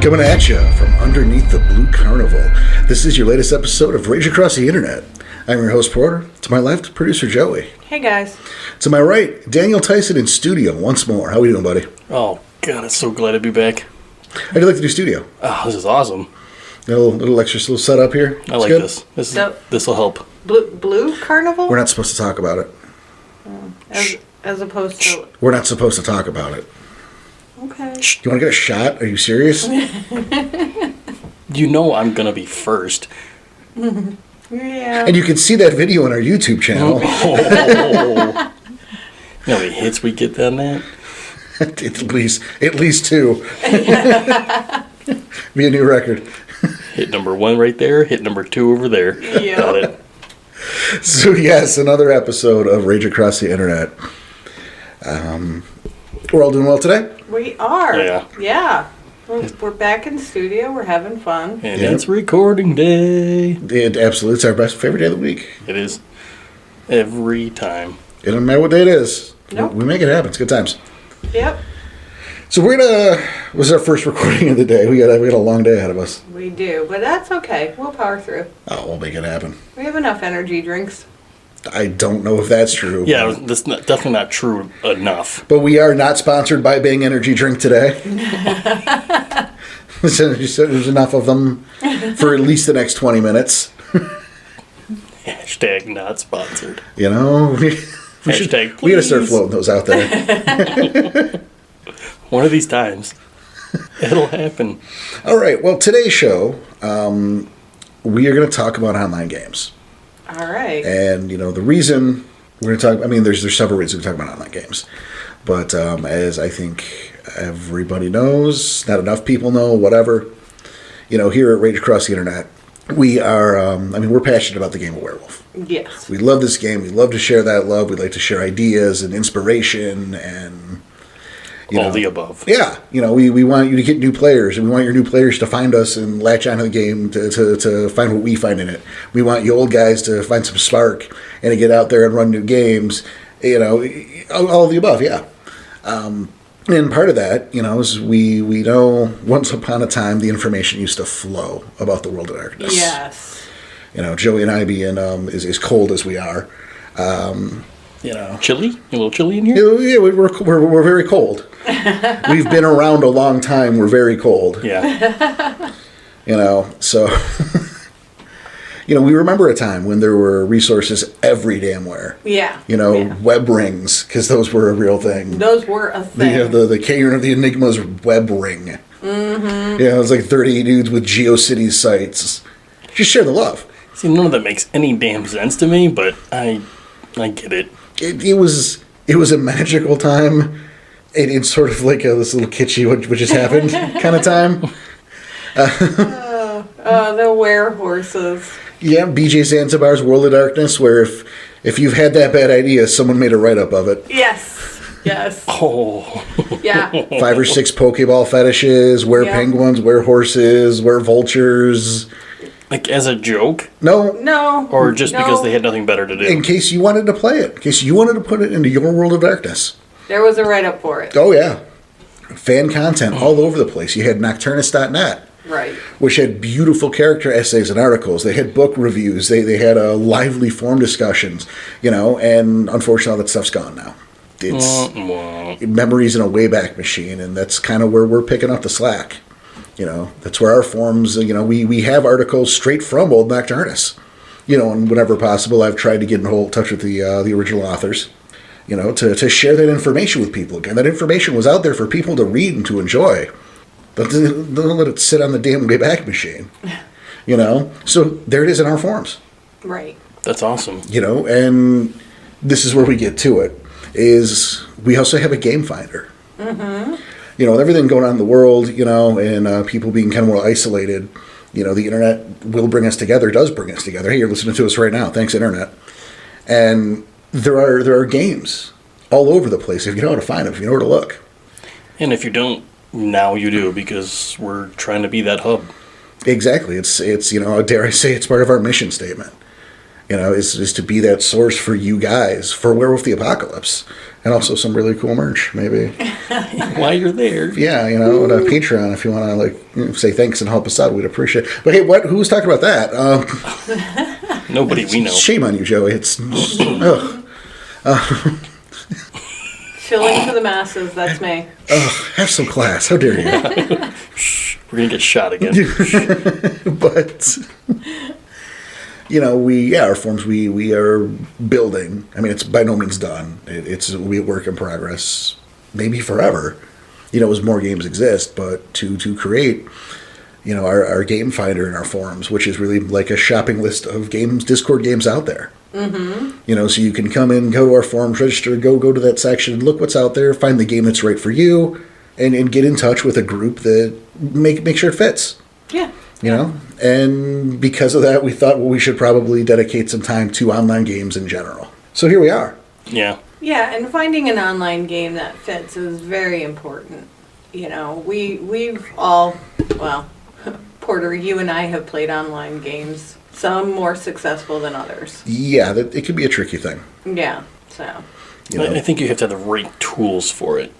Coming at you from underneath the Blue Carnival. This is your latest episode of Rage Across the Internet. I'm your host, Porter. To my left, producer Joey. Hey, guys. To my right, Daniel Tyson in studio once more. How are you doing, buddy? Oh, God, I'm so glad to be back. How'd you like the new studio? Oh, this is awesome. A little extra little setup here. I like good? this. This will help. Blue Carnival? We're not supposed to talk about it. As opposed to... We're not supposed to talk about it. Okay. You want to get a shot? Are you serious? You know I'm going to be first. Yeah. And you can see that video on our YouTube channel. Oh. You know how many hits we get on that? At least 2. Be a new record. Hit number 1 right there. Hit number 2 over there. Yeah. Got it. So yes, another episode of Rage Across the Internet. We're all doing well today? We are. Yeah. Yeah. We're back in the studio. We're having fun. And it's recording day. Absolutely. It's our favorite day of the week. It is. Every time. It doesn't matter what day it is. Nope. We make it happen. It's good times. Yep. So we're gonna. This is our first recording of the day. We got a long day ahead of us. We do. But that's okay. We'll power through. Oh, we'll make it happen. We have enough energy drinks. I don't know if that's true. Yeah, that's definitely not true enough. But we are not sponsored by Bang Energy Drink today. So there's enough of them for at least the next 20 minutes. Hashtag not sponsored. You know? We gotta start floating those out there. One of these times. It'll happen. All right. Well, today's show, we are going to talk about online games. All right. And, the reason we're going to talk, there's several reasons we talk about online games. But as I think everybody knows, not enough people know, whatever, here at Rage Across the Internet, we are, we're passionate about the game of Werewolf. Yes. We love this game. We love to share that love. We like to share ideas and inspiration and... all the above. Yeah. We want you to get new players, and we want your new players to find us and latch onto the game to find what we find in it. We want you old guys to find some spark and to get out there and run new games. All of the above, yeah. And part of that, is we know once upon a time the information used to flow about the world of darkness. Yes. Joey and I being as cold as we are. Chilly? A little chilly in here? Yeah, we're very cold. We've been around a long time. We're very cold. Yeah. So, we remember a time when there were resources every damn where. Yeah. Web rings, because those were a real thing. Those were a thing. The Cairn of the Enigma's web ring. Mm-hmm. It was like 30 dudes with GeoCities sites. Just share the love. See, none of that makes any damn sense to me, but I get it. It was a magical time. It's sort of like this little kitschy what just happened kind of time. The werehorses. Yeah, BJ Zanzibar's World of Darkness, where if you've had that bad idea, someone made a write-up of it. Yes. Oh. Yeah. 5 or 6 Pokeball fetishes, penguins, horses, vultures. Like as a joke? No. Or just because they had nothing better to do? In case you wanted to play it. In case you wanted to put it into your World of Darkness. There was a write-up for it. Oh, yeah. Fan content all over the place. You had Nocturnus.net. Right. Which had beautiful character essays and articles. They had book reviews. They had lively forum discussions. And unfortunately, all that stuff's gone now. It's memories in a Wayback Machine, and that's kind of where we're picking up the slack. That's where our forums, we have articles straight from old Nocturnus. And whenever possible, I've tried to get in touch with the original authors, to share that information with people. Again, that information was out there for people to read and to enjoy. But don't let it sit on the damn Wayback Machine. So there it is in our forums. Right. That's awesome. And this is where we get to it, is we also have a game finder. Mm-hmm. With everything going on in the world, and people being kind of more isolated, the internet will bring us together, does bring us together. Hey, you're listening to us right now. Thanks, internet. And there are games all over the place if you know how to find them, if you know where to look. And if you don't, now you do, because we're trying to be that hub. Exactly. It's dare I say, it's part of our mission statement. is to be that source for you guys for Werewolf the Apocalypse. And also some really cool merch, maybe. While you're there. Yeah, on a Patreon, if you want to say thanks and help us out, we'd appreciate it. But hey, who's talking about that? Nobody we know. Shame on you, Joey. It's ugh. Chilling to the masses, that's me. Have some class. How dare you? We're going to get shot again. But our forms we are building. I mean, it's by no means done. It's a work in progress, maybe forever. As more games exist, but to create, our game finder in our forums, which is really like a shopping list of games, Discord games out there. Mm-hmm. So you can come in, go to our forums, register, go to that section, look what's out there, find the game that's right for you, and get in touch with a group that make sure it fits. Yeah. And because of that, we thought, we should probably dedicate some time to online games in general. So here we are. Yeah. Yeah, and finding an online game that fits is very important. We've all, Porter, you and I have played online games, some more successful than others. Yeah, it could be a tricky thing. Yeah, so. I think you have to have the right tools for it.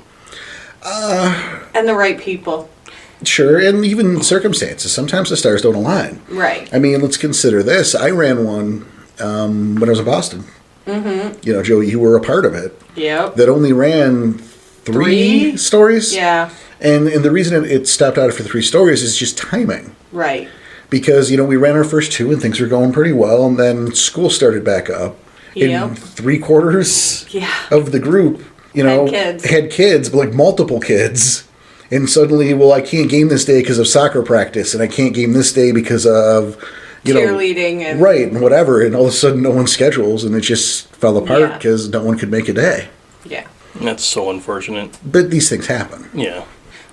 And the right people. Sure, and even circumstances. Sometimes the stars don't align. Right. I mean, let's consider this. I ran one when I was in Boston. Mm-hmm. Joey, you were a part of it. Yep. That only ran three stories. Yeah. And the reason it stopped out after 3 stories is just timing. Right. Because, we ran our first 2 and things were going pretty well, and then school started back up. Yep. And 3/4 of the group, had kids, but like multiple kids. And suddenly, I can't game this day because of soccer practice, and I can't game this day because of, cheerleading and right, and whatever. And all of a sudden, no one schedules, and it just fell apart because no one could make a day. Yeah. That's so unfortunate. But these things happen. Yeah.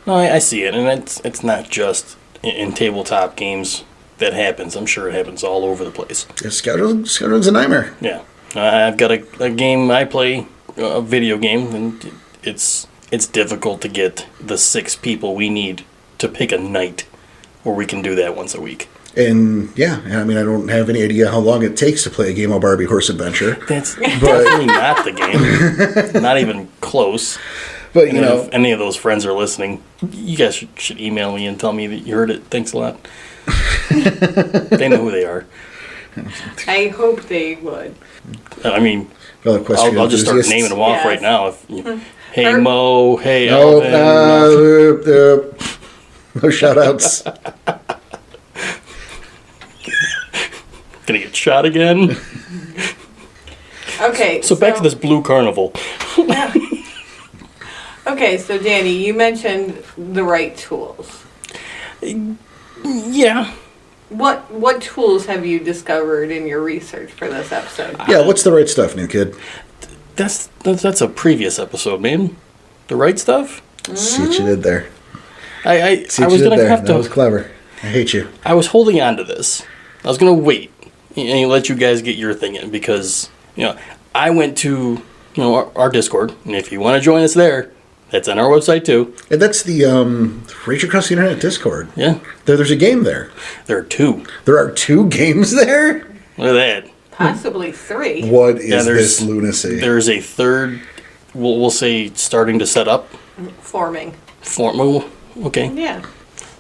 No, I see it, and it's not just in tabletop games that happens. I'm sure it happens all over the place. Yeah, scheduling's a nightmare. Yeah. I've got a game I play, a video game, and it's difficult to get the 6 people we need to pick a night where we can do that once a week. And I mean, I don't have any idea how long it takes to play a game of Barbie Horse Adventure. That's definitely not the game. Not even close. But, if any of those friends are listening, you guys should email me and tell me that you heard it. Thanks a lot. They know who they are. I hope they would. I mean, Equestrian I'll just start enthusiasts. naming them off Yes. right now. Hey Mo, hey No, Alvin. no shout-outs. Gonna get shot again. Okay. So back to this blue carnival. Okay, so Danny, you mentioned the right tools. Yeah. What tools have you discovered in your research for this episode? Yeah, what's the right stuff, new kid? That's a previous episode, man. The right stuff? See what you did there. I See what was you did gonna there. have That to. was clever. I hate you. I was holding on to this. I was gonna wait and let you guys get your thing in because I went to our Discord, and if you want to join us there, that's on our website too. And that's the Rage Across the Internet Discord. Yeah, There's a game there. there are 2. There are 2 games there? Look at that. Possibly 3. What is there's- this lunacy? There's a third. We'll say starting to set up. Forming. Well, okay. Yeah.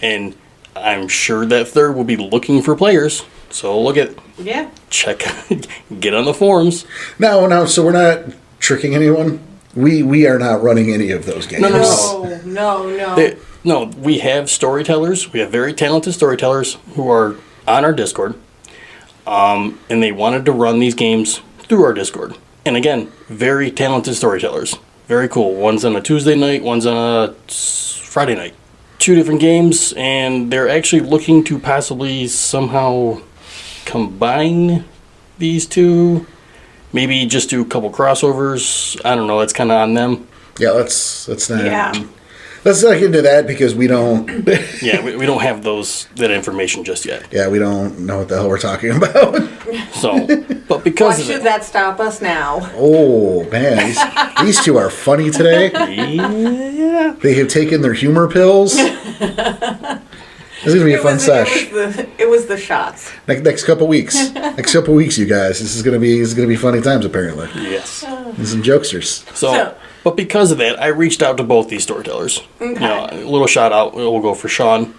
And I'm sure that third will be looking for players. So Yeah. check, get on the forums. No, so we're not tricking anyone? We are not running any of those games. No. No, we have storytellers. We have very talented storytellers who are on our Discord. And they wanted to run these games through our Discord. And again, very talented storytellers. Very cool. One's on a Tuesday night, one's on a Friday night. 2 different games, and they're actually looking to possibly somehow combine these 2. Maybe just do a couple crossovers. I don't know. That's kind of on them. Yeah, let's not. Yeah. Let's not get into that because we don't. Yeah, we don't have that information just yet. Yeah, we don't know what the hell we're talking about. So, but Why because of should it, that stop us now? Oh man, these 2 are funny today. yeah, They have taken their humor pills. This is gonna be a fun sesh. It was the shots. Next couple weeks. Next couple weeks, you guys. This is gonna be funny times apparently. Yes. And some jokesters. So, but because of that, I reached out to both these storytellers. Okay. You know, a little shout out. We'll go for Sean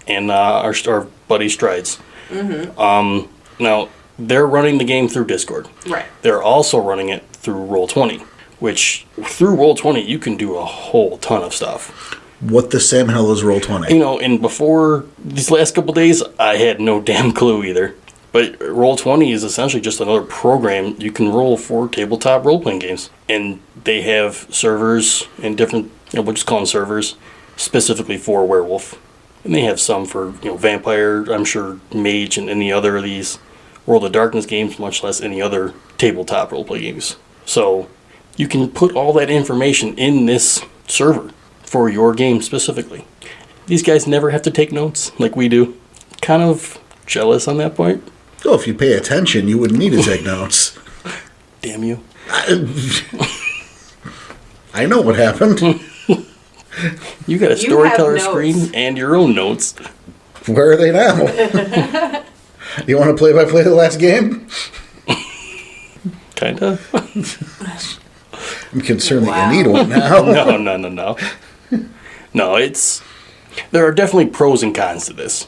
and our buddy Strides. Now they're running the game through Discord. Right. They're also running it through Roll20, which through Roll20 you can do a whole ton of stuff. What the Sam hell is Roll20? You know, and before these last couple days, I had no damn clue either. But Roll20 is essentially just another program you can roll for tabletop role-playing games. And they have servers and different, we'll just call them servers, specifically for Werewolf. And they have some for, Vampire, I'm sure Mage, and any other of these World of Darkness games, much less any other tabletop role-play games. So you can put all that information in this server for your game specifically. These guys never have to take notes like we do. Kind of jealous on that point. Oh, if you pay attention, you wouldn't need to take notes. Damn you. I know what happened. You got a storyteller screen and your own notes. Where are they now? You want to play-by-play the last game? Kinda. I'm concerned that you need one now. No. No, there are definitely pros and cons to this.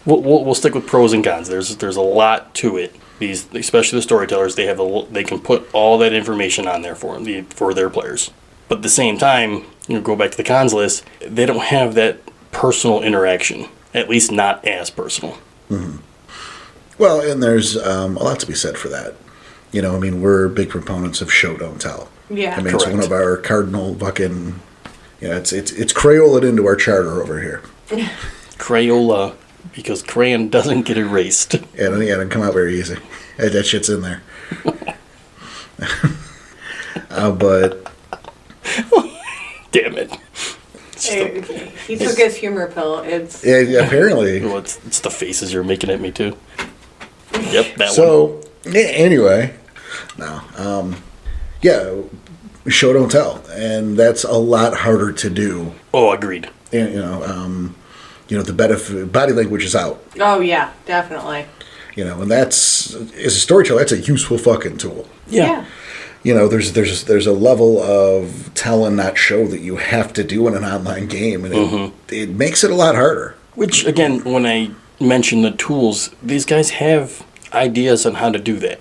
We'll stick with pros and cons. There's a lot to it. These, especially the storytellers, they can put all that information on there for their players. But at the same time, go back to the cons list. They don't have that personal interaction. At least not as personal. Mm-hmm. Well, and there's a lot to be said for that. We're big proponents of show don't tell. Yeah, it's one of our cardinal fucking. It's Crayolaed into our charter over here. Crayola, because crayon doesn't get erased. Yeah, it doesn't come out very easy. That shit's in there. But damn it! He took his humor pill. Apparently. Well, it's the faces you're making at me too. Yep, that one. So anyway, no, show don't tell, and that's a lot harder to do. Oh, agreed. And, the body language is out. Oh yeah, definitely. And that's, as a storyteller, that's a useful fucking tool. Yeah. There's a level of tell and not show that you have to do in an online game, and it makes it a lot harder. Which, again, when I mention the tools, these guys have ideas on how to do that.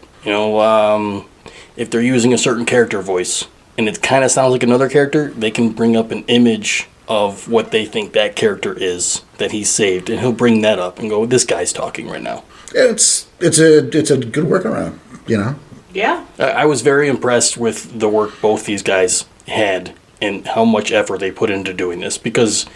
If they're using a certain character voice, and it kind of sounds like another character, they can bring up an image of what they think that character is that he's saved, and he'll bring that up and go, this guy's talking right now. Yeah, it's a good workaround, Yeah. I was very impressed with the work both these guys had and how much effort they put into doing this, because,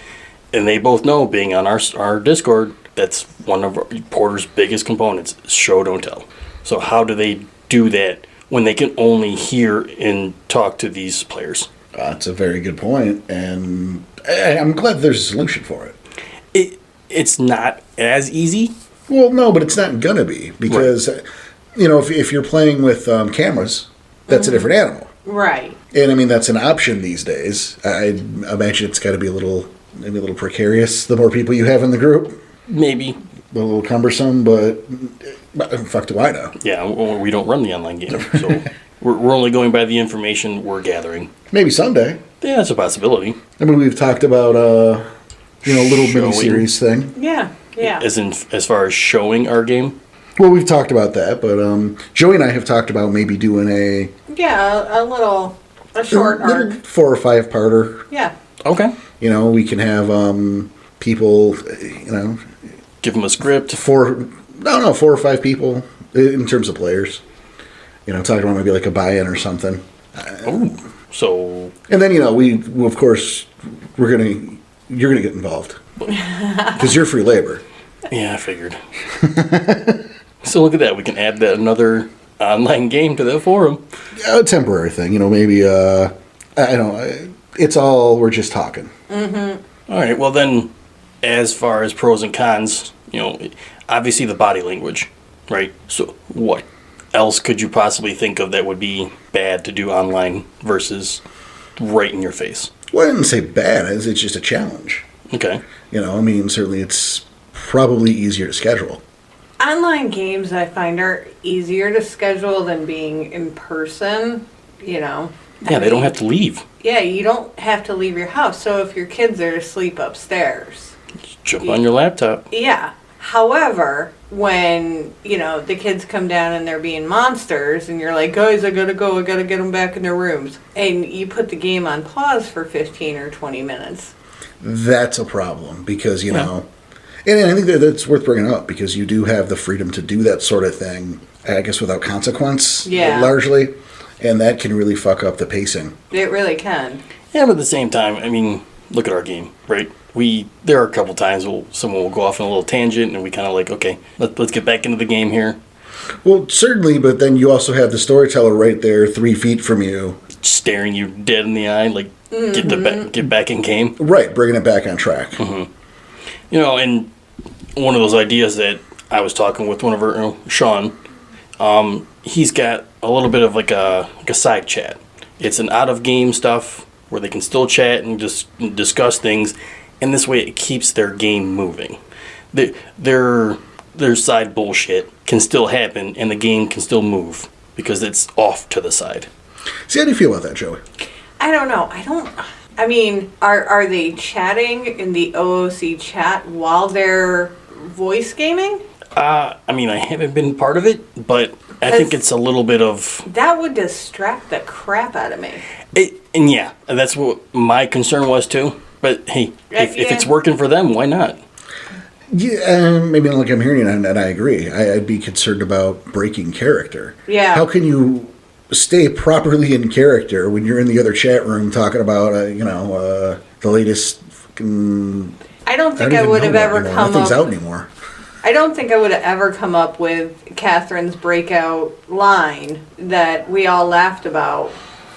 and they both know, being on our Discord, that's one of Porter's biggest components, show don't tell. So how do they do that when they can only hear and talk to these players? That's a very good point, and I'm glad there's a solution for it. It's not as easy. Well, no, but it's not gonna be, because right. If you're playing with cameras, that's a different animal. Right. And that's an option these days. I imagine it's got to be maybe a little precarious the more people you have in the group. Maybe. A little cumbersome, but fuck do I know? Yeah, we don't run the online game, so we're only going by the information we're gathering. Maybe someday. Yeah, that's a possibility. We've talked about little mini-series thing. Yeah. As far as showing our game? Well, we've talked about that, but Joey and I have talked about maybe doing a short arc, 4 or 5 parter. Yeah. Okay. We can have people, give them a script. 4 or 5 people in terms of players. Talking about maybe like a buy-in or something. So. And then we of course you're gonna get involved because you're free labor. Yeah, I figured. So look at that. We can add another online game to that forum. A temporary thing, maybe. I don't know. It's all we're just talking. Mm-hmm. All right. Well, then, as far as pros and cons, obviously the body language, right? So what else could you possibly think of that would be bad to do online versus right in your face? Well, I didn't say bad. It's just a challenge. Okay. Certainly it's probably easier to schedule. Online games I find are easier to schedule than being in person, Yeah, they don't have to leave. Yeah, you don't have to leave your house. So if your kids are asleep upstairs, Jump on your laptop. yeah. However, when, the kids come down and they're being monsters and you're like, guys, I gotta go, I gotta get them back in their rooms. And you put the game on pause for 15 or 20 minutes. That's a problem because, and I think that's worth bringing up because you do have the freedom to do that sort of thing, I guess, without consequence, largely. And that can really fuck up the pacing. It really can. Yeah, but at the same time, look at our game, right? There are a couple times someone will go off on a little tangent and we kind of like, okay, let's get back into the game here. Well, certainly, but then you also have the storyteller right there 3 feet from you. Staring you dead in the eye, like, get back in game. Right, bringing it back on track. Mm-hmm. And one of those ideas that I was talking with one of our, Sean, he's got a little bit of like a side chat. It's an out-of-game stuff where they can still chat and just discuss things, and this way it keeps their game moving. Their side bullshit can still happen, and the game can still move because it's off to the side. See, how do you feel about that, Joey? I don't know. Are they chatting in the OOC chat while they're voice gaming? I haven't been part of it, but I think it's a little bit of... That would distract the crap out of me. And that's what my concern was too. But hey, if it's working for them, why not? Yeah, maybe like I'm hearing you, and I agree. I'd be concerned about breaking character. Yeah. How can you stay properly in character when you're in the other chat room talking about, the latest fucking... I don't think I would have ever come up... Nothing's out anymore. I don't think I would have ever come up with Catherine's breakout line that we all laughed about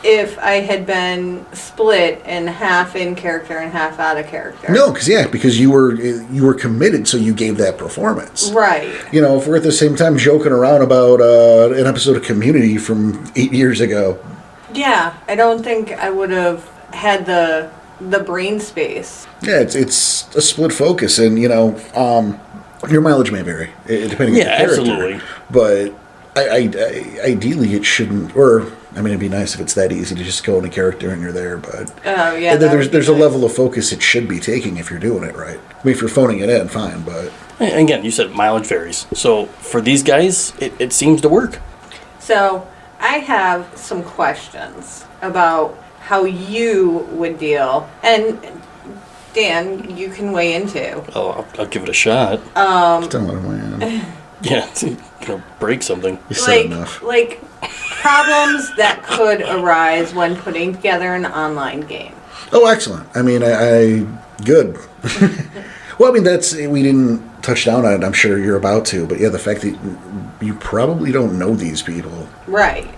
if I had been split in half in character and half out of character. No, because you were committed, so you gave that performance. Right. If we're at the same time joking around about an episode of Community from 8 years ago. Yeah, I don't think I would have had the brain space. Yeah, it's a split focus, and your mileage may vary depending on the character. Absolutely. But ideally, it shouldn't. Or it'd be nice if it's that easy to just go into character and you're there. But there's a level of focus it should be taking if you're doing it right. If you're phoning it in, fine. But again, you said mileage varies. So for these guys, it seems to work. So I have some questions about how you would deal, and Dan, you can weigh in too. Oh, I'll give it a shot. Just don't let him weigh in. Yeah, it's gonna break something. You said enough. Like problems that could arise when putting together an online game. Oh, excellent. I good. Well, we didn't touch down on it. I'm sure you're about to, but yeah, the fact that you probably don't know these people, right?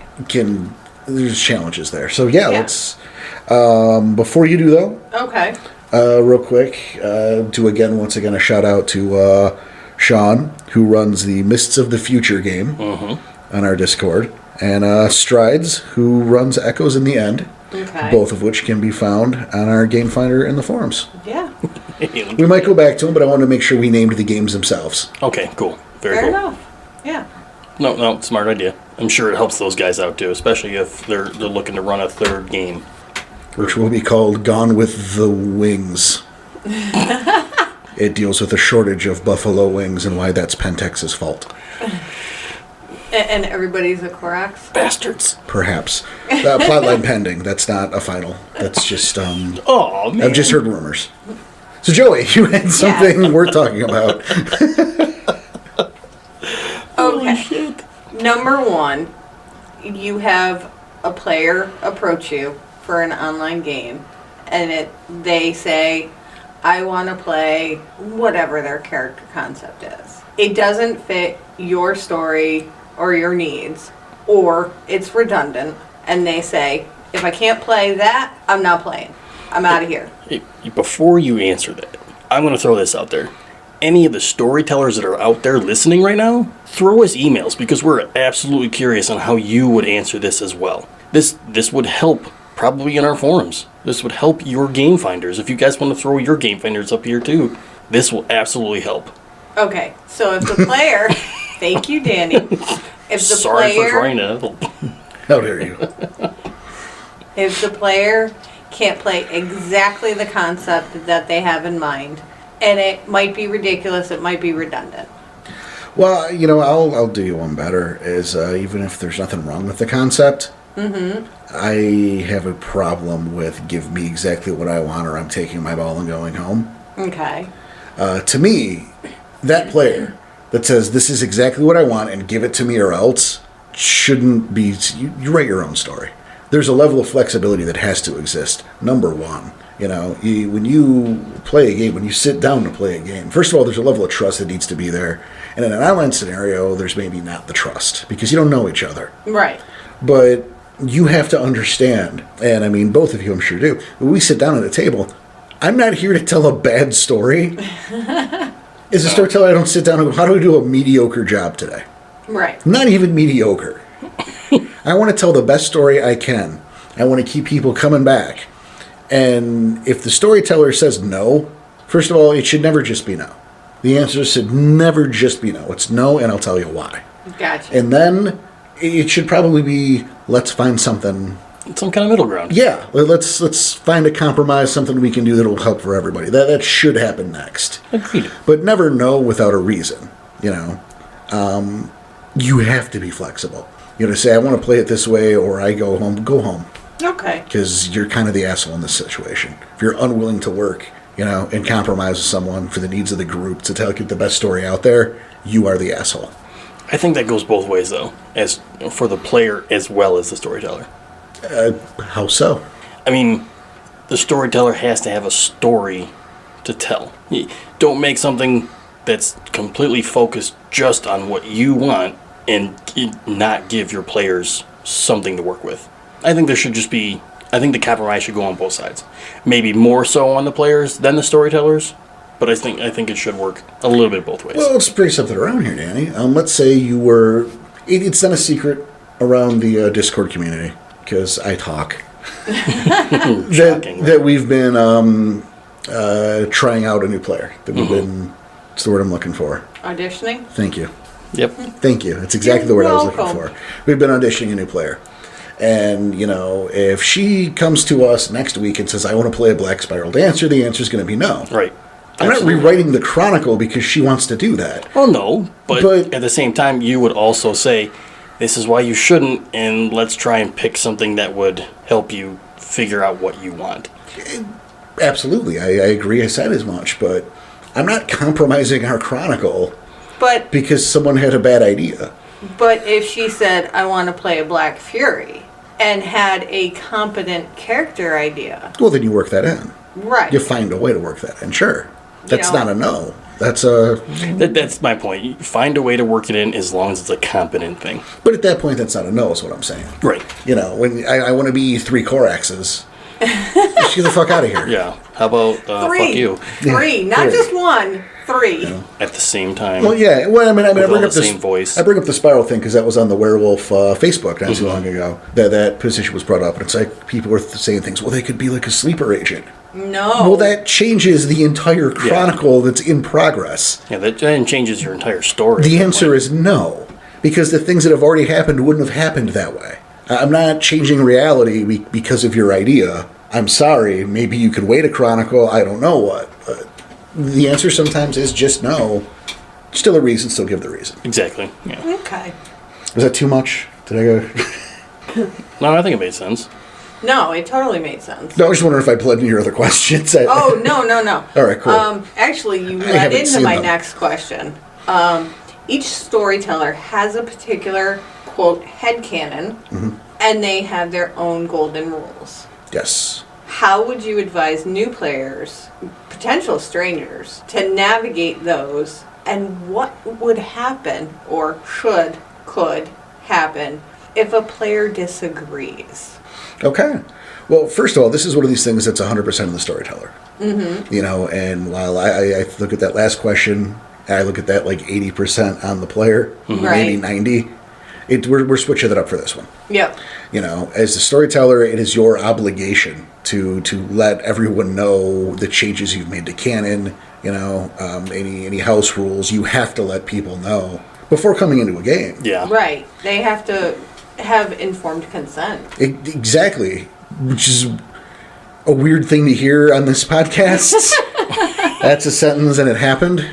There's challenges there. So yeah. Let's. Before you do though. Okay. Real quick, once again a shout out to Sean, who runs the Mists of the Future game on our Discord, and Strides, who runs Echoes in the End, both of which can be found on our Game Finder in the forums. Yeah. We might go back to them, but I wanted to make sure we named the games themselves. Okay, cool. Very Fair cool. enough. Yeah. No, smart idea. I'm sure it helps those guys out too, especially if they're looking to run a third game. Which will be called Gone with the Wings. It deals with a shortage of buffalo wings and why that's Pentex's fault. And everybody's a Korax? Bastards. Perhaps. Plotline pending. That's not a final. That's just... Oh, man. I've just heard rumors. So, Joey, you had something worth talking about. Okay. Shit. Number one, you have a player approach you for an online game, and they say, I want to play whatever their character concept is. It doesn't fit your story or your needs, or it's redundant, and they say, if I can't play that, I'm not playing. I'm out of here. Before you answer that, I'm going to throw this out there. Any of the storytellers that are out there listening right now, throw us emails, because we're absolutely curious on how you would answer this as well. This would help probably in our forums. This would help your game finders. If you guys want to throw your game finders up here too, this will absolutely help. Okay, so if the player, thank you, Danny. If the Sorry player, for trying to help. How dare you? if the player can't play exactly the concept that they have in mind, and it might be ridiculous, it might be redundant. Well, I'll do you one better. Is even if there's nothing wrong with the concept, I have a problem with give me exactly what I want, or I'm taking my ball and going home. Okay. To me, that player that says this is exactly what I want and give it to me or else shouldn't be. You write your own story. There's a level of flexibility that has to exist. Number one. When you play a game, when you sit down to play a game, first of all, there's a level of trust that needs to be there. And in an online scenario, there's maybe not the trust because you don't know each other. Right. But you have to understand, and I mean, both of you I'm sure do, when we sit down at a table, I'm not here to tell a bad story. As a storyteller, I don't sit down and go, how do we do a mediocre job today? Right. Not even mediocre. I want to tell the best story I can. I want to keep people coming back. And if the storyteller says no, first of all, it should never just be no. The answer should never just be no. It's no, and I'll tell you why. Gotcha. And then it should probably be, let's find something. Some kind of middle ground. Yeah, let's find a compromise, something we can do that will help for everybody. That should happen next. Agreed. But never no without a reason. You have to be flexible. Say I want to play it this way, or I go home. Okay. Because you're kind of the asshole in this situation. If you're unwilling to work, and compromise with someone for the needs of the group to get the best story out there, you are the asshole. I think that goes both ways, though, as for the player as well as the storyteller. How so? I mean, the storyteller has to have a story to tell. Don't make something that's completely focused just on what you want and not give your players something to work with. I think there should just be... I think the compromise should go on both sides. Maybe more so on the players than the storytellers, but I think it should work a little bit both ways. Well, let's bring something around here, Danny. Let's say you were... It's not a secret around the Discord community, because I talk. Shocking. That we've been trying out a new player. That we've been... That's the word I'm looking for. Auditioning? Thank you. Yep. Thank you. That's exactly the word I was looking for. We've been auditioning a new player. And, if she comes to us next week and says, I want to play a Black Spiral Dancer, the answer is going to be no. Right. I'm not rewriting the Chronicle because she wants to do that. Well, no, but at the same time, you would also say, this is why you shouldn't, and let's try and pick something that would help you figure out what you want. Absolutely. I agree. I said as much, but I'm not compromising our Chronicle because someone had a bad idea. But if she said, I want to play a Black Fury, and had a competent character idea. Well, then you work that in. Right. You find a way to work that in, sure. That's not a no. That's a... That's my point. You find a way to work it in as long as it's a competent thing. But at that point, that's not a no, is what I'm saying. Right. When I want to be 3 Coraxes, just get the fuck out of here. Yeah. How about 3? fuck you? 3, not just 1. 3. At the same time. Well, yeah. Well, I bring up the same voice. I bring up the spiral thing because that was on the Werewolf Facebook not too long ago. That position was brought up, and it's like people were saying things. Well, they could be like a sleeper agent. No. Well, that changes the entire Chronicle that's in progress. Yeah, that changes your entire story. The answer is no, because the things that have already happened wouldn't have happened that way. I'm not changing reality because of your idea. I'm sorry. Maybe you could wait a Chronicle. I don't know what. But the answer sometimes is just no. Still a reason, still give the reason. Exactly. Yeah. Okay. Was that too much? Did I go? No, I think it made sense. No, it totally made sense. No, I was just wondering if I bled into your other questions. Oh, no. All right, cool. Actually, you I led haven't into seen my them. next question. Each storyteller has a particular, quote, headcanon, and they have their own golden rules. Yes. How would you advise new players, potential strangers, to navigate those, and what would happen, or could happen, if a player disagrees? Okay. Well, first of all, this is one of these things that's 100% of the storyteller. Mm-hmm. And while I look at that last question, I look at that like 80% on the player, maybe 90. We're switching it up for this one. Yep. As the storyteller, it is your obligation to let everyone know the changes you've made to canon, any house rules. You have to let people know before coming into a game. Yeah. Right. They have to have informed consent. Exactly, which is a weird thing to hear on this podcast. That's a sentence and it happened.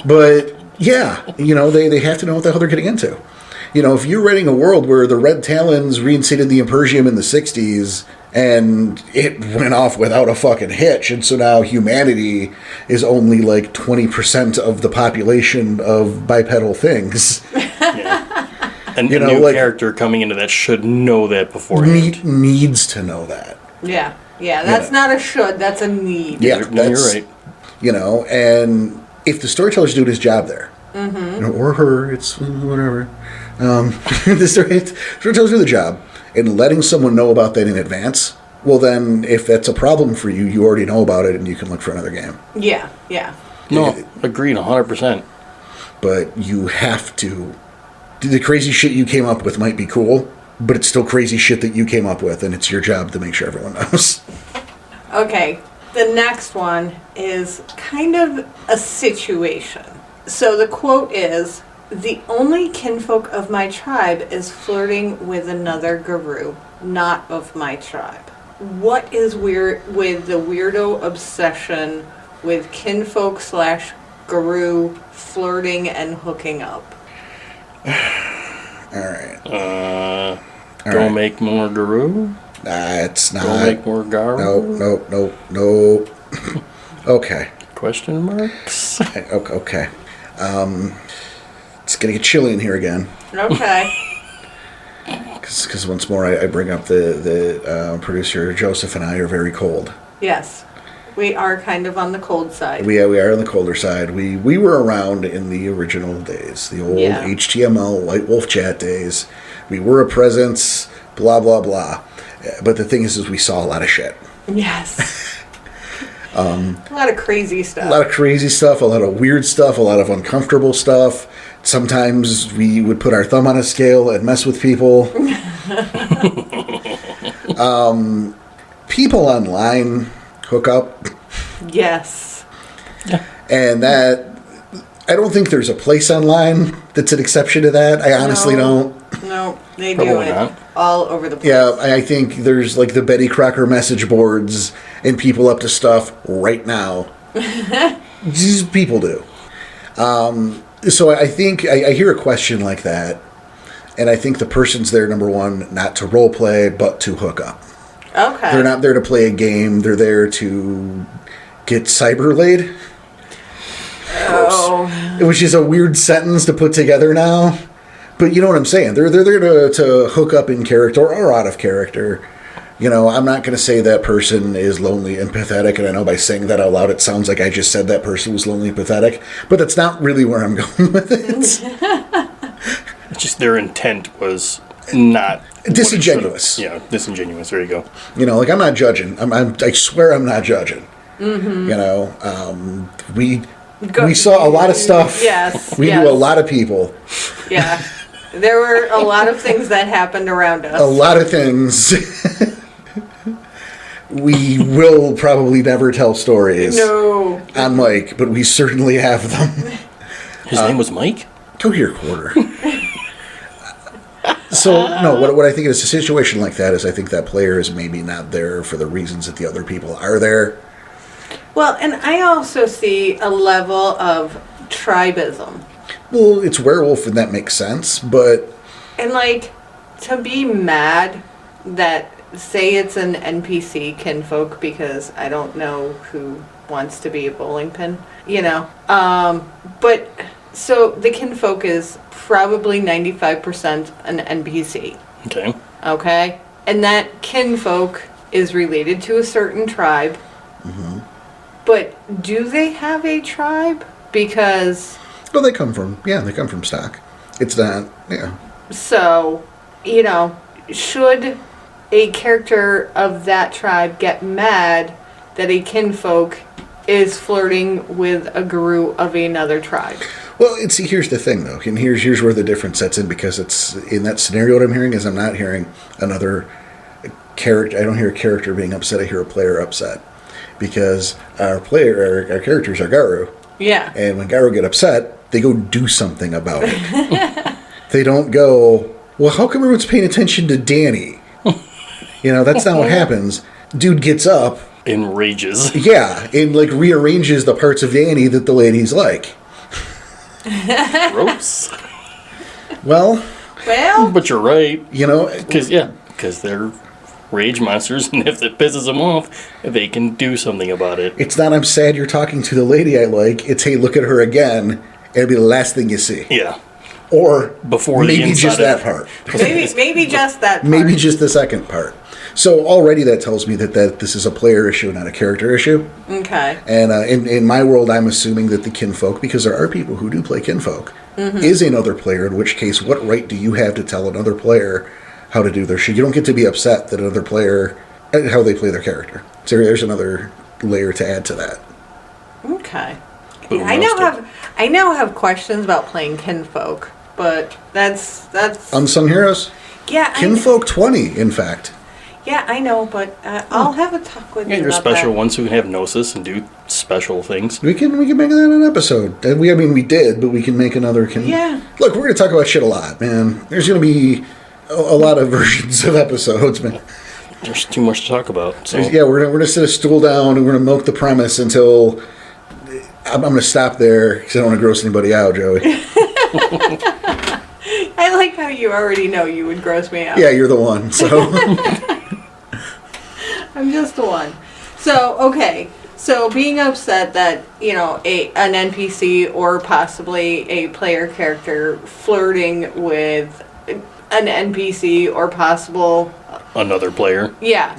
But yeah, they have to know what the hell they're getting into. If you're writing a world where the Red Talons reinstated the Impersium in the 60s and it went off without a fucking hitch, and so now humanity is only like 20% of the population of bipedal things. Yeah. And a new character coming into that should know that beforehand. Needs to know that. Yeah. Yeah, that's not a should, that's a need. Yeah, you're right. And if the storyteller's doing his job there, or her, it's whatever. The storyteller's doing the job, and letting someone know about that in advance, well then, if that's a problem for you, you already know about it, and you can look for another game. Yeah. No, agreed, 100%. But you have to. The crazy shit you came up with might be cool, but it's still crazy shit that you came up with, and it's your job to make sure everyone knows. Okay, the next one is kind of a situation. So the quote is, "The only kinfolk of my tribe is flirting with another guru, not of my tribe." What is weird with the weirdo obsession with kinfolk / guru flirting and hooking up? All right. Don't make more guru? It's not. Don't make more garu? No. Okay. Question marks? Okay. It's gonna get chilly in here again. Okay. Because once more I bring up the producer Joseph and I are very cold. Yes. We are kind of on the cold side. We are on the colder side. We were around in the original days, the old HTML White Wolf chat days. We were a presence, blah, blah, blah. But the thing is we saw a lot of shit. Yes. A lot of crazy stuff. A lot of crazy stuff, a lot of weird stuff, a lot of uncomfortable stuff. Sometimes we would put our thumb on a scale and mess with people. People online hook up. Yes. And that, I don't think there's a place online that's an exception to that. I honestly don't. No, they Probably do it not. all over the place. Yeah, I think there's like the Betty Crocker message boards and people up to stuff right now. These people do. So I think I hear a question like that, and I think the person's there, number one, not to role play, but to hook up. Okay. They're not there to play a game. They're there to get cyber laid. Oh. Which is a weird sentence to put together now. But you know what I'm saying. They're there to hook up in character or out of character. I'm not going to say that person is lonely and pathetic, and I know by saying that out loud it sounds like I just said that person was lonely and pathetic, but that's not really where I'm going with it. Just their intent was not... Disingenuous. Yeah, disingenuous. There you go. I'm not judging. I swear I'm not judging. Mm-hmm. We saw a lot of stuff. Yes. We knew a lot of people. Yeah. There were a lot of things that happened around us. A lot of things. We will probably never tell stories on Mike, but we certainly have them. His name was Mike? Go here, quarter. So, no, what I think is a situation like that is I think that player is maybe not there for the reasons that the other people are there. Well, and I also see a level of tribalism. Well, it's werewolf and that makes sense, but... And, to be mad that, say it's an NPC kinfolk, because I don't know who wants to be a bowling pin, but... So the kinfolk is probably 95% an NPC. Okay. Okay? And that kinfolk is related to a certain tribe. Mm-hmm. But do they have a tribe? Because... Well, they come from stock. It's not, So, should a character of that tribe get mad that a kinfolk is flirting with a guru of another tribe? Well, here's the thing, though, and here's where the difference sets in, because it's in that scenario what I'm hearing is I'm not hearing another character. I don't hear a character being upset. I hear a player upset because our characters are Garu, Yeah. and when Garu get upset, they go do something about it. They don't go, well, how come everyone's paying attention to Danny? That's not what happens. Dude gets up, Enrages. yeah, and like rearranges the parts of Danny that the ladies like. Gross. Well, But you're right. Because they're rage monsters, and if it pisses them off, they can do something about it. it's not I'm sad you're talking to the lady I like. It's hey, look at her again, and it'll be the last thing you see. Yeah. Or Before the maybe just inside that of- part. Maybe just that part. Maybe just the second part. So already that tells me that this is a player issue, not a character issue. Okay. And in my world, I'm assuming that the kinfolk, because there are people who do play kinfolk, is another player, in which case, what right do you have to tell another player how to do their shit? You don't get to be upset that another player, how they play their character. So there's another layer to add to that. Okay. Boom, I roasted. now have questions about playing kinfolk, but that's Unsung Heroes? yeah. Kinfolk 20, in fact. I know, but I'll have a talk with Yeah, you you're about special that. ones who have gnosis and do special things. We can make that an episode. And we did, but we can make another. Yeah. Look, we're going to talk about shit a lot, man. There's going to be a lot of versions of episodes, man. There's too much to talk about. So Yeah, we're gonna sit a stool down and we're gonna milk the premise until I'm gonna stop there because I don't want to gross anybody out, Joey. I like how you already know you would gross me out. Yeah, you're the one. So I'm just the one. So, okay. So being upset that, an NPC or possibly a player character flirting with an NPC or possible... another player. Yeah.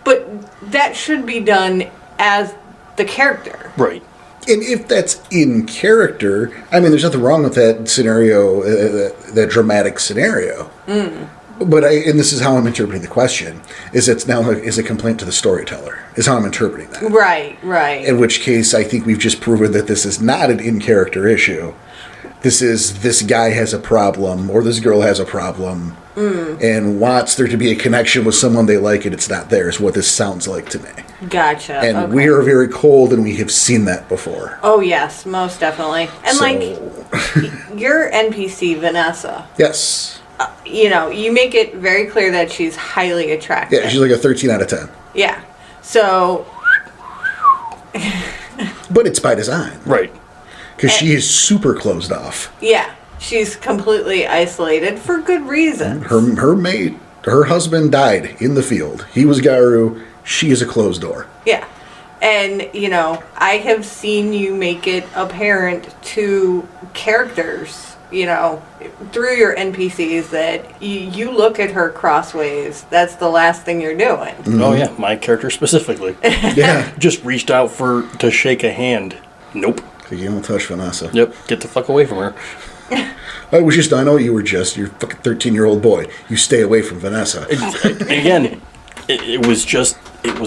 But that should be done as the character. Right. and if that's in character, I mean, there's nothing wrong with that scenario, that dramatic scenario. But and this is how I'm interpreting the question: is it's now is a complaint to the storyteller? Is how I'm interpreting that. Right. In which case, I think we've just proven that this is not an in-character issue. This is this guy has a problem, or this girl has a problem, and wants there to be a connection with someone they like, and it's not there. Is what this sounds like to me. Gotcha. And okay. we are very cold, and we have seen that before. Oh, yes, most definitely. And, So- your NPC, Vanessa, Yes. you make it very clear that she's highly attractive. Yeah, she's like a 13 out of 10. Yeah. So, But it's by design. Right. Because she is super closed off. yeah, she's completely isolated for good reason. Her mate, her husband died in the field. He was Garu. She is a closed door. Yeah. And, I have seen you make it apparent to characters, through your NPCs that you look at her crossways. That's the last thing you're doing. Oh yeah, my character specifically. Yeah. Just reached out to shake a hand. Nope. You don't touch Vanessa. Yep. Get the fuck away from her. I know you were just your fucking 13-year-old boy. You stay away from Vanessa. Again, it was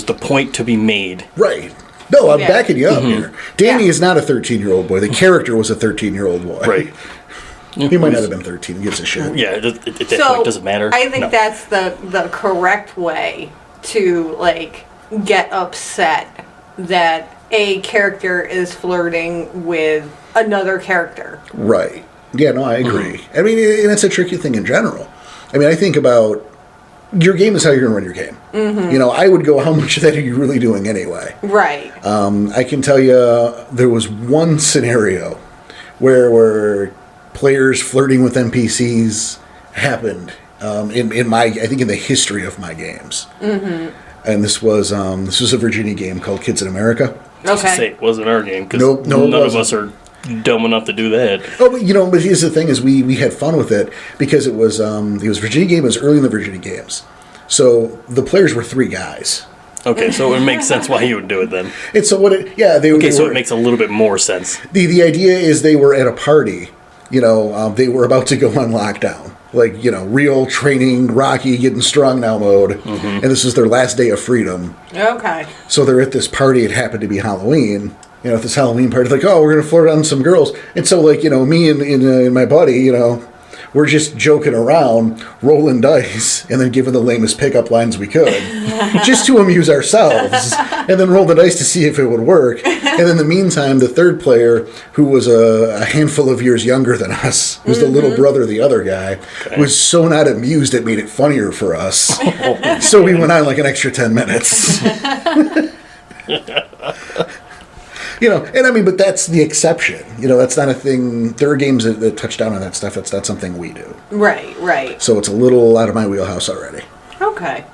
the point to be made. Right. No, I'm Yeah. backing you up here. Danny Yeah. is not a 13-year-old boy. The character was a 13-year-old boy. Right. He might not have been 13. Who gives a shit? Yeah, at that point, doesn't matter. I think No. that's the correct way to get upset that a character is flirting with another character. Right. Yeah, no, I agree. I mean, and it's a tricky thing in general. I mean, I think about your game is how you're going to run your game. I would go, how much of that are you really doing anyway? Right. I can tell you there was one scenario where players flirting with NPCs happened I think in the history of my games. And this was a Virginia game called Kids in America. Okay. Say it wasn't our game because Nope, no, it none of wasn't. us are dumb enough to do that. Oh, but here's the thing: is we had fun with it because it was Virginia game. It was early in the Virginia games, so the players were 3 guys. Okay, so it makes sense why you would do it then. And so It makes a little bit more sense. The idea is they were at a party. They were about to go on lockdown. Real training, Rocky, getting strong now mode. And this is their last day of freedom. Okay. So they're at this party. It happened to be Halloween. At this Halloween party, we're going to flirt on some girls. And so, me and my buddy, we're just joking around, rolling dice, and then giving the lamest pickup lines we could, just to amuse ourselves, and then roll the dice to see if it would work. And in the meantime, the third player, who was a handful of years younger than us, who's the little brother of the other guy, was so not amused it made it funnier for us. So we went on like an extra 10 minutes. And I mean, but that's the exception. That's not a thing. There are games that touch down on that stuff. It's not something we do. Right. So it's a little out of my wheelhouse already. Okay.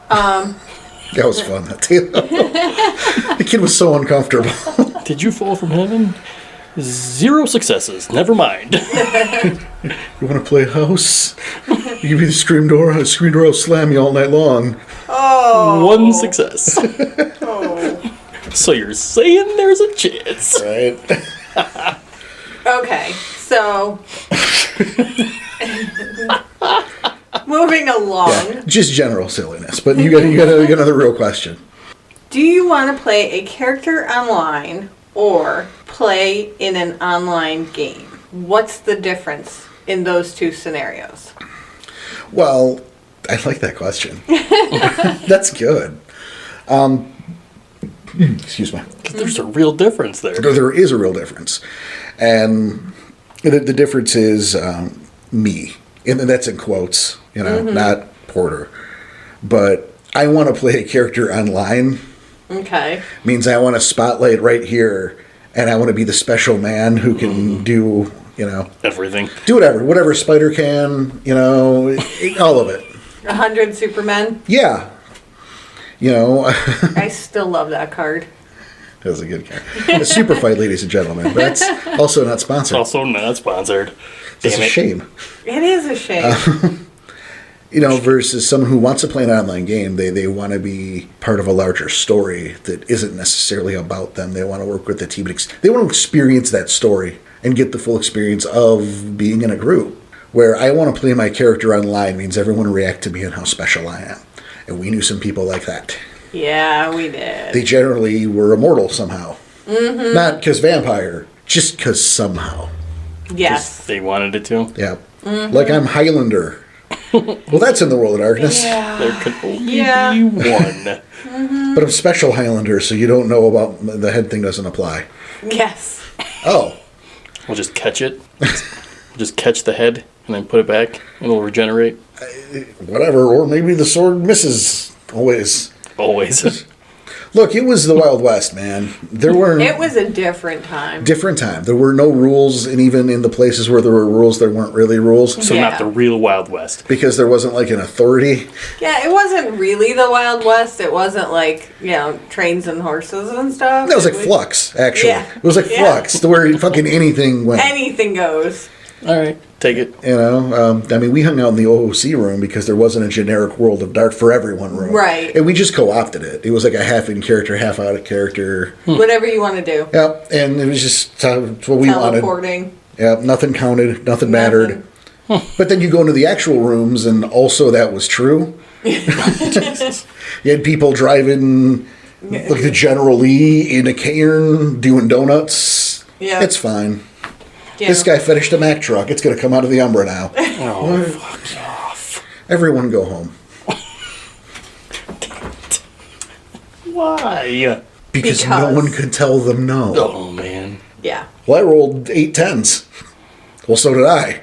That was fun. The kid was so uncomfortable. Did you fall from heaven? 0 successes. Never mind. You want to play house? You give me the screen door. The screen door will slam you all night long. Oh. 1 success. Oh. So you're saying there's a chance. Right. Okay, so moving along. Yeah, just general silliness. But you got another real question. Do you want to play a character online or play in an online game? What's the difference in those two scenarios? Well, I like that question. That's good. Excuse me. There's a real difference there. There is a real difference. And the difference is me. And that's in quotes, not Porter. But I want to play a character online. Okay. Means I want a spotlight right here. And I want to be the special man who can do, Everything. do whatever Spider can, all of it. 100 Supermen. Yeah. I still love that card. That was a good card. A super fight, ladies and gentlemen. But it's also not sponsored. Also not sponsored. It's Damn a it. shame. It is a shame. Versus someone who wants to play an online game, they want to be part of a larger story that isn't necessarily about them. They want to work with the team. They want to experience that story and get the full experience of being in a group. Where I want to play my character online means everyone react to me and how special I am. And we knew some people like that. Yeah, we did. They generally were immortal somehow. Mm-hmm. Not because vampire, just because somehow. Yes. They wanted it to. Yeah. Mm-hmm. Like I'm Highlander. Well, that's in the World of Darkness. Yeah. There could only be one. Mm-hmm. But I'm Special Highlander, so you don't know about the head thing doesn't apply. Yes. Oh. We'll just catch it. Just catch the head and then put it back and it'll regenerate. Whatever. Or maybe the sword misses. Always. Look, it was the Wild West, man. It was a different time. Different time. There were no rules, and even in the places where there were rules, there weren't really rules. So not the real Wild West. Because there wasn't like an authority. Yeah, it wasn't really the Wild West. It wasn't like, trains and horses and stuff. That was like Flux, actually. Yeah. It was like Flux, to where fucking anything went. Anything goes. All right, take it. We hung out in the OOC room because there wasn't a generic World of Dark for everyone room. Right. And we just co-opted it. It was like a half-in character, half-out character. Whatever you want to do. Yep, and it was just what we wanted. Teleporting. Yep, nothing counted, nothing mattered. But then you go into the actual rooms, and also that was true. You had people driving like the General Lee in a cairn doing donuts. Yeah. It's fine. Yeah. This guy finished a Mack truck. It's going to come out of the Umbra now. Oh, fuck off. Everyone go home. Why? Because no one could tell them no. Oh, man. Yeah. Well, I rolled 8 10s. Well, so did I.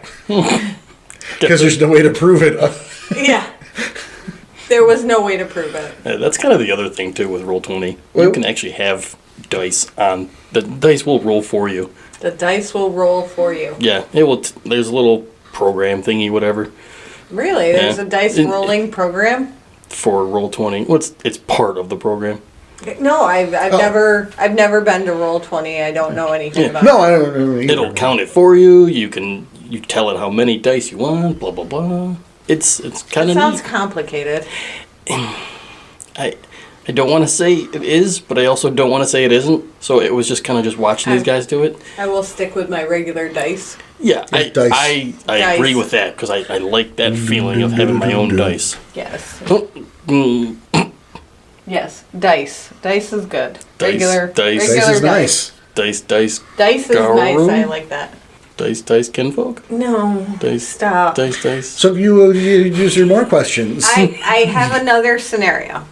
Because there's no way to prove it. Yeah. There was no way to prove it. That's kind of the other thing, too, with Roll20. Well, You can actually have dice on. The dice will roll for you. The dice will roll for you. Yeah, it will. There's a little program thingy, whatever, Really? There's a dice rolling program? for Roll20. Well, it's part of the program. No, I've never been to Roll20. I don't know anything about No, I don't know. either. It'll count it for you. You tell it how many dice you want. Blah blah blah. It's kind it. of Sounds neat. complicated. I don't want to say it is, but I also don't want to say it isn't. So it was just kind of just watching these guys do it. I will stick with my regular dice. Yeah, Like dice. I Dice. agree with that because I like that feeling of having my own dice. Yes. Mm, Yes. Dice. Dice is good. Dice, Regular. dice. Regular Dice is nice. Dice. Dice is nice. I like that. Dice, kinfolk? No. Dice. Stop. Dice. So you use your more questions. I have another scenario.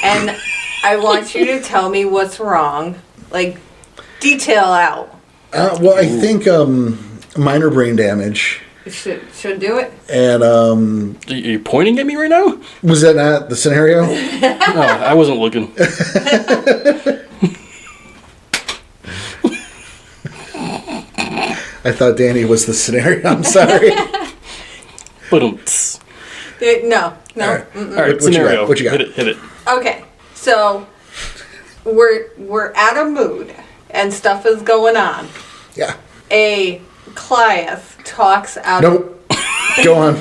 And I want you to tell me what's wrong. Like, detail out. Well, I think minor brain damage. Should do it. And Are you pointing at me right now? was that not the scenario? No, I wasn't looking. I thought Danny was the scenario. I'm sorry. But No. All right. all right, scenario. What you got? Hit it. Okay. So we're at a mood and stuff is going on. Yeah. A Client talks out Nope. Go on.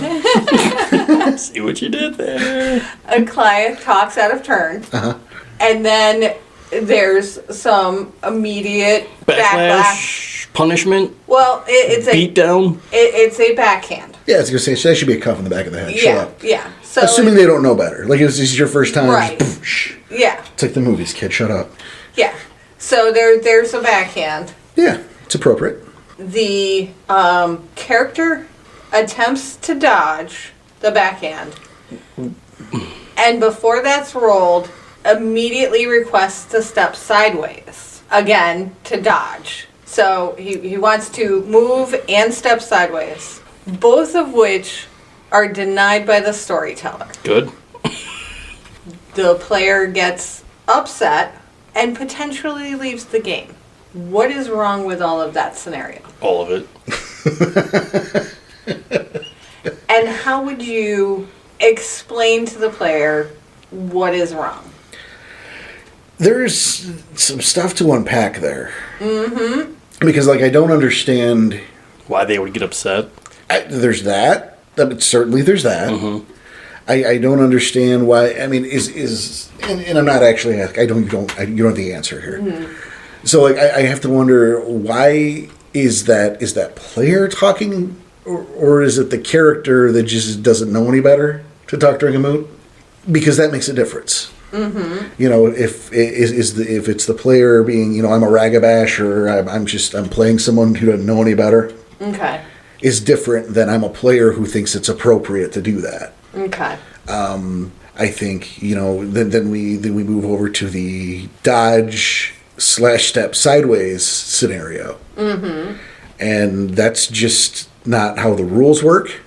See what you did there. A client talks out of turn. Uh-huh. And then there's some immediate backlash. Punishment, Well, it's beat down. it's a backhand. Yeah, I was going to say, that should be a cuff in the back of the head. Shut Yeah, up. yeah. So Assuming they don't know better. Like, this is your first time. Right. Just, poof, yeah, it's like the movies, kid. Shut up. yeah. So there's a backhand. Yeah, it's appropriate. The character attempts to dodge the backhand, and before that's rolled, immediately requests to step sideways again to dodge. So he wants to move and step sideways, both of which are denied by the storyteller. Good. The player gets upset and potentially leaves the game. What is wrong with all of that scenario? All of it. And how would you explain to the player what is wrong? There's some stuff to unpack there. Mm-hmm. Because, like, I don't understand. Why they would get upset. There's that. Certainly there's that. Mm-hmm. I don't understand why. I mean, and I'm not actually asking. You don't have the answer here. Mm-hmm. So, like, I have to wonder, why is that player talking, or is it the character that just doesn't know any better to talk during a moot? Because that makes a difference. Mm-hmm. You know, if it's the player being, you know, I'm a ragabash, or I'm playing someone who doesn't know any better. Okay. Is different than I'm a player who thinks it's appropriate to do that. Okay. I think, you know, then we move over to the dodge / step sideways scenario. Mm-hmm. And that's just not how the rules work.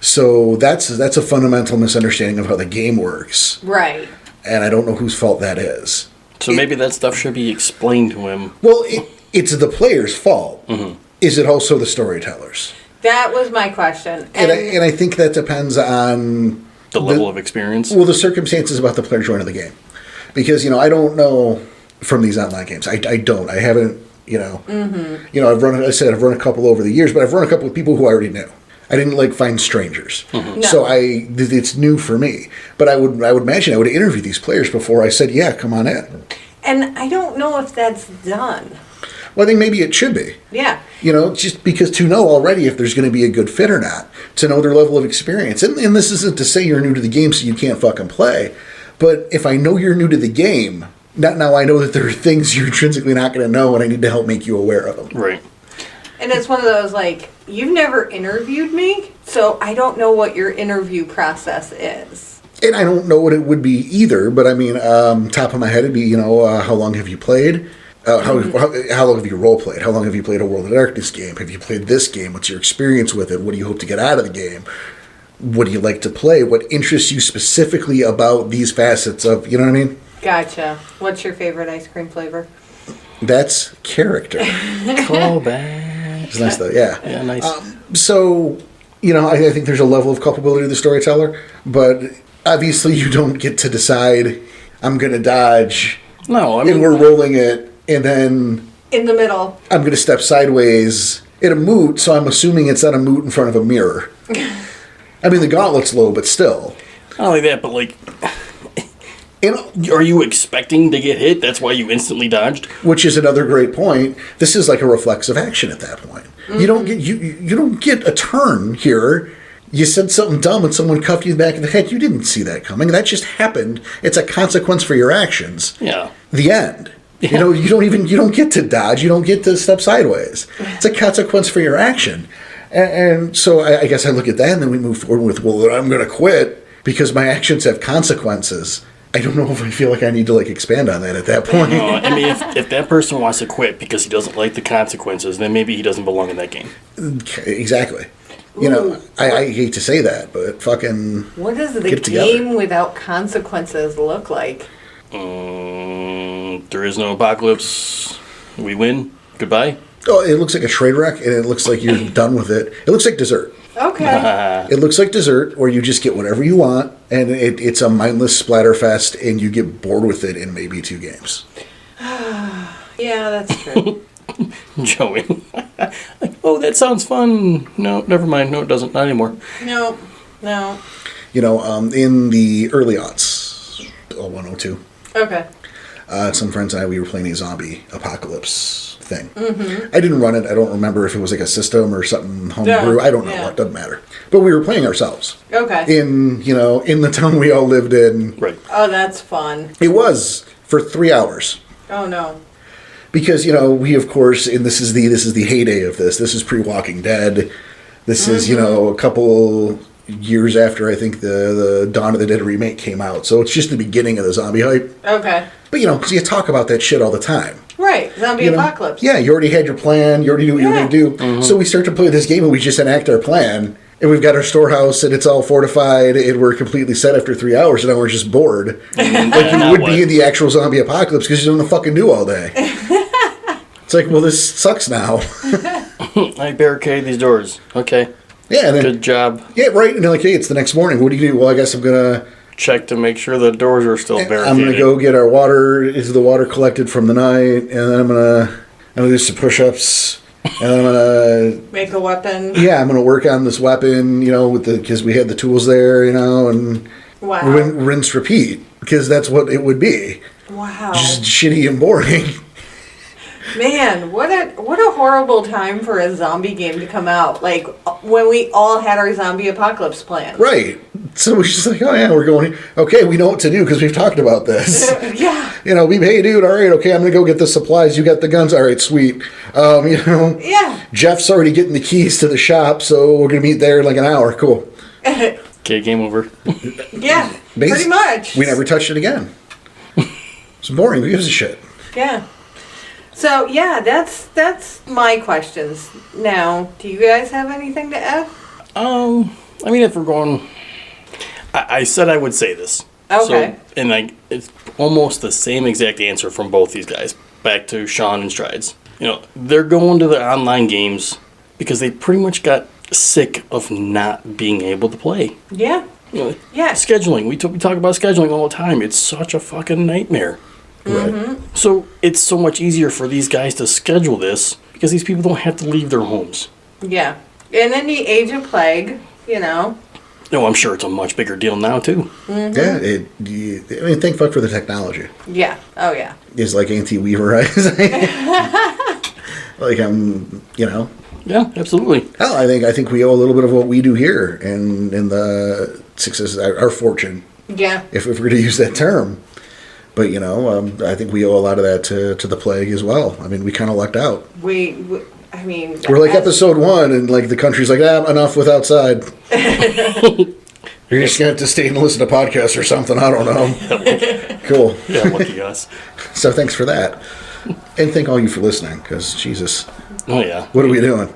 So that's a fundamental misunderstanding of how the game works. Right. And I don't know whose fault that is. So maybe that stuff should be explained to him. Well, it's the player's fault. Mm-hmm. Is it also the storyteller's? That was my question. And I think that depends on The level of experience. well, the circumstances about the player joining the game. Because, you know, I don't know from these online games. I don't. I haven't, you know. Mm-hmm. You know, I've run a couple over the years, but I've run a couple with people who I already knew. I didn't, like, find strangers. Mm-hmm. No. So it's new for me. But I would imagine I would interview these players before I said, yeah, come on in. And I don't know if that's done. Well, I think maybe it should be. Yeah. You know, just because to know already if there's going to be a good fit or not, to know their level of experience. And this isn't to say you're new to the game so you can't fucking play. But if I know you're new to the game, now I know that there are things you're intrinsically not going to know, and I need to help make you aware of them. Right. And it's one of those, like, you've never interviewed me, so I don't know what your interview process is. And I don't know what it would be either, but I mean, top of my head, it'd be, you know, how long have you played? How long have you role played? How long have you played a World of Darkness game? Have you played this game? What's your experience with it? What do you hope to get out of the game? What do you like to play? What interests you specifically about these facets of, you know what I mean? Gotcha. What's your favorite ice cream flavor? That's character. Call back. It's nice though, yeah. Yeah, nice. So, you know, I think there's a level of culpability to the storyteller, but obviously you don't get to decide, I'm going to dodge, No, I mean, and we're rolling it, and then In the middle. I'm going to step sideways in a moot, so I'm assuming it's not a moot in front of a mirror. I mean, the gauntlet's low, but still. not only that, but like, And, are you expecting to get hit? That's why you instantly dodged? which is another great point. This is like a reflexive action at that point. Mm-hmm. You don't get a turn here. You said something dumb and someone cuffed you in the back of the head. You didn't see that coming. That just happened. It's a consequence for your actions. Yeah. The end. You know, you don't get to dodge. You don't get to step sideways. It's a consequence for your action. And so I guess I look at that, and then we move forward with, well, I'm going to quit because my actions have consequences. I don't know if I feel like I need to expand on that at that point. No, I mean, if that person wants to quit because he doesn't like the consequences, then maybe he doesn't belong in that game. Exactly. You know, I hate to say that, but fucking What does the get game together. without consequences look like? There is no apocalypse. We win. Goodbye. Oh, it looks like a trade wreck, and it looks like you're done with it. It looks like dessert. Okay. It looks like dessert, where you just get whatever you want, and it's a mindless splatterfest, and you get bored with it in maybe 2 games. Yeah, that's true. Joey. Oh, that sounds fun. No, never mind. No, it doesn't. Not anymore. No. You know, in the early aughts, 102, Okay. some friends and I, we were playing a zombie apocalypse thing. Mm-hmm. I didn't run it. I don't remember if it was like a system or something homebrew. Yeah, I don't know. yeah. It doesn't matter. But we were playing ourselves. Okay. In the town we all lived in. Right. Oh, that's fun. It was for 3 hours. Oh, no. Because, we, of course, and this is the heyday of this. This is pre-Walking Dead. This is, a couple years after, I think, the Dawn of the Dead remake came out. So it's just the beginning of the zombie hype. Okay. But, so you talk about that shit all the time. Right. Zombie You know? apocalypse. Yeah, you already had your plan. You already knew what you were going to do. Mm-hmm. So we start to play this game, and we just enact our plan. And we've got our storehouse, and it's all fortified, and we're completely set after 3 hours, and now we're just bored. Like you would be in the actual zombie apocalypse, because you don't fucking do all day. It's like, well, this sucks now. I barricade these doors. Okay. Yeah, and then, Good job. yeah, right. And they're like, hey, it's the next morning. What do you do? Well, I guess I'm gonna Check to make sure the doors are still barricaded. I'm gonna go get our water. Is the water collected from the night? And then I'm gonna do some push-ups. And then I'm gonna Make a weapon. I'm gonna work on this weapon. Because we had the tools there. And Wow. rinse, repeat. Because that's what it would be. Wow. Just shitty and boring. Man, what a horrible time for a zombie game to come out. Like when we all had our zombie apocalypse plan. Right. So we're just like, oh yeah, we're going. Okay, we know what to do because we've talked about this. Yeah. Hey dude, all right, okay, I'm gonna go get the supplies. You got the guns, all right, sweet. Yeah. Jeff's already getting the keys to the shop, so we're gonna meet there in like an hour. Cool. Okay, game over. Yeah. Pretty much. We never touched it again. It's boring. Who gives a shit? Yeah. So yeah, that's my questions. Now, do you guys have anything to add? I mean, if we're going, I said I would say this. Okay. So, and it's almost the same exact answer from both these guys. Back to Sean and Strides. They're going to the online games because they pretty much got sick of not being able to play. Yeah. Yeah. Scheduling. We talk about scheduling all the time. It's such a fucking nightmare. Right. So it's so much easier for these guys to schedule this because these people don't have to leave their homes. Yeah. And in the age of plague, No, I'm sure it's a much bigger deal now too. Mm-hmm. Yeah. Thank fuck for the technology. Yeah. Oh yeah. It's like anti-Weaverizing. Yeah, absolutely. Hell, I think we owe a little bit of what we do here and in the success, our fortune, Yeah. if we're going to use that term. But I think we owe a lot of that to the plague as well. I mean, we kind of lucked out. We're We're like episode 1, and like the country's like, enough with outside. You're just gonna have to stay and listen to podcasts or something. I don't know. Cool. Yeah, lucky us. So thanks for that, and thank all you for listening. Because Jesus, Oh yeah, what are we doing?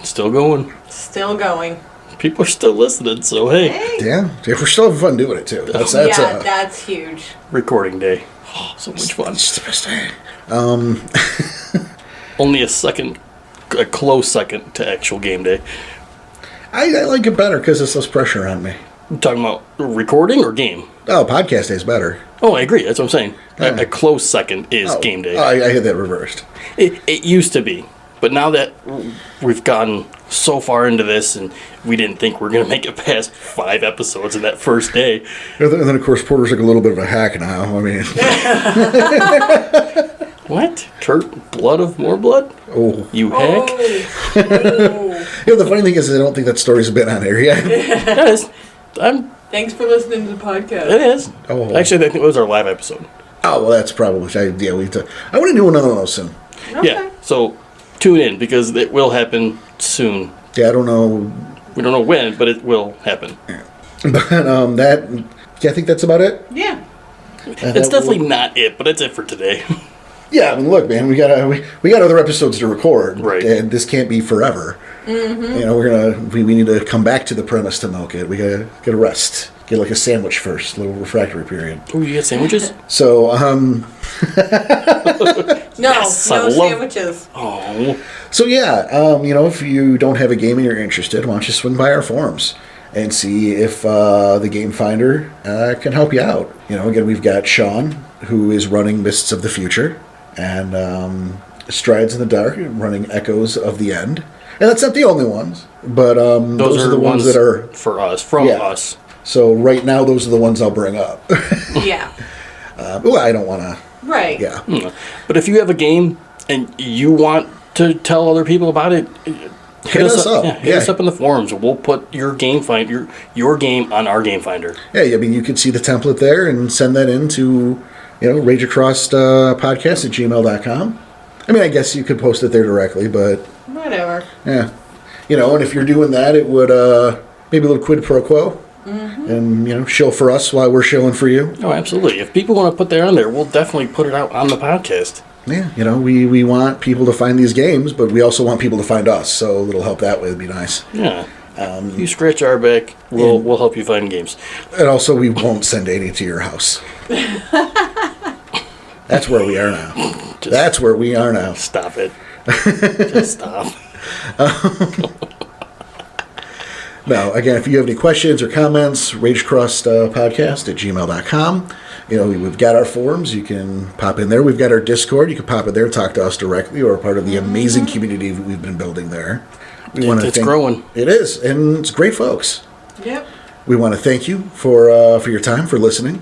still going. Still going. People are still listening, so hey, Yeah, we're still having fun doing it too. That's huge. recording day. Oh, so much fun. It's the best day. Only a close second to actual game day. I like it better because it's less pressure on me. You talking about recording or game? Oh, podcast day is better. Oh, I agree. That's what I'm saying. Yeah. A close second is game day. I had that reversed. It used to be, but now that we've gotten so far into this and we didn't think we were going to make it past 5 episodes in that first day. And then of course, Porter's like a little bit of a hack now. I mean, What? Kurt, blood of more blood? oh. You hack? The funny thing is, I don't think that story's been on air yet. It is. Thanks for listening to the podcast. It is. Oh. Actually, I think it was our live episode. Oh, well, that's probably... I want to do another one of those soon. Okay. Yeah, so tune in because it will happen soon. Yeah, I don't know. We don't know when, but it will happen. But I think that's about it. Yeah. It's definitely not it, but it's it for today. Yeah, I mean, look, man, we got other episodes to record, Right. And this can't be forever. Mm-hmm. We need to come back to the premise to milk it. We gotta rest, get like a sandwich first, a little refractory period. Oh, you get sandwiches? So, Yes, I no love- sandwiches. Oh, so yeah, if you don't have a game and you're interested, why don't you swing by our forums and see if the Game Finder can help you out. Again, we've got Sean, who is running Mists of the Future, and Strides in the Dark, running Echoes of the End. And that's not the only ones, but those are the ones that are... for us, from us. So right now, those are the ones I'll bring up. Yeah. Well, I don't want to... Right. Yeah. But if you have a game and you want to tell other people about it, hit us up. Yeah, hit us up in the forums. We'll put your game your game on our Game Finder. Yeah, I mean, you could see the template there and send that in to, rageacrosspodcast@gmail.com. I mean, I guess you could post it there directly, but... Whatever. Yeah. And if you're doing that, it would, maybe a little quid pro quo. Mm-hmm. And, shill for us while we're shilling for you. Oh, absolutely. If people want to put that on there, we'll definitely put it out on the podcast. Yeah, we want people to find these games, but we also want people to find us, so a little help that way would be nice. Yeah. You scratch our back, we'll help you find games. And also, we won't send any to your house. That's where we are now. That's where we are now. Stop it. Just stop. No, again, if you have any questions or comments, rageacrosspodcast@gmail.com. We've got our forums. You can pop in there. We've got our Discord. You can pop in there, talk to us directly, or part of the amazing community we've been building there. It's growing. It is, and it's great folks. Yep. We want to thank you for your time, for listening.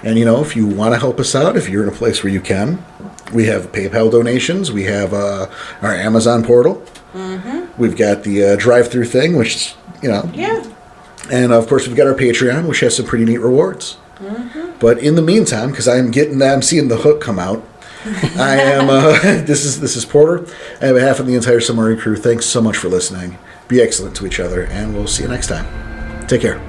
And, if you want to help us out, if you're in a place where you can, we have PayPal donations. We have our Amazon portal. Mm-hmm. We've got the drive-through thing, which, Yeah. And, of course, we've got our Patreon, which has some pretty neat rewards. Mm-hmm. But in the meantime, because I'm seeing the hook come out, I am, this is Porter. On behalf of the entire Summary crew, thanks so much for listening. Be excellent to each other, and we'll see you next time. Take care.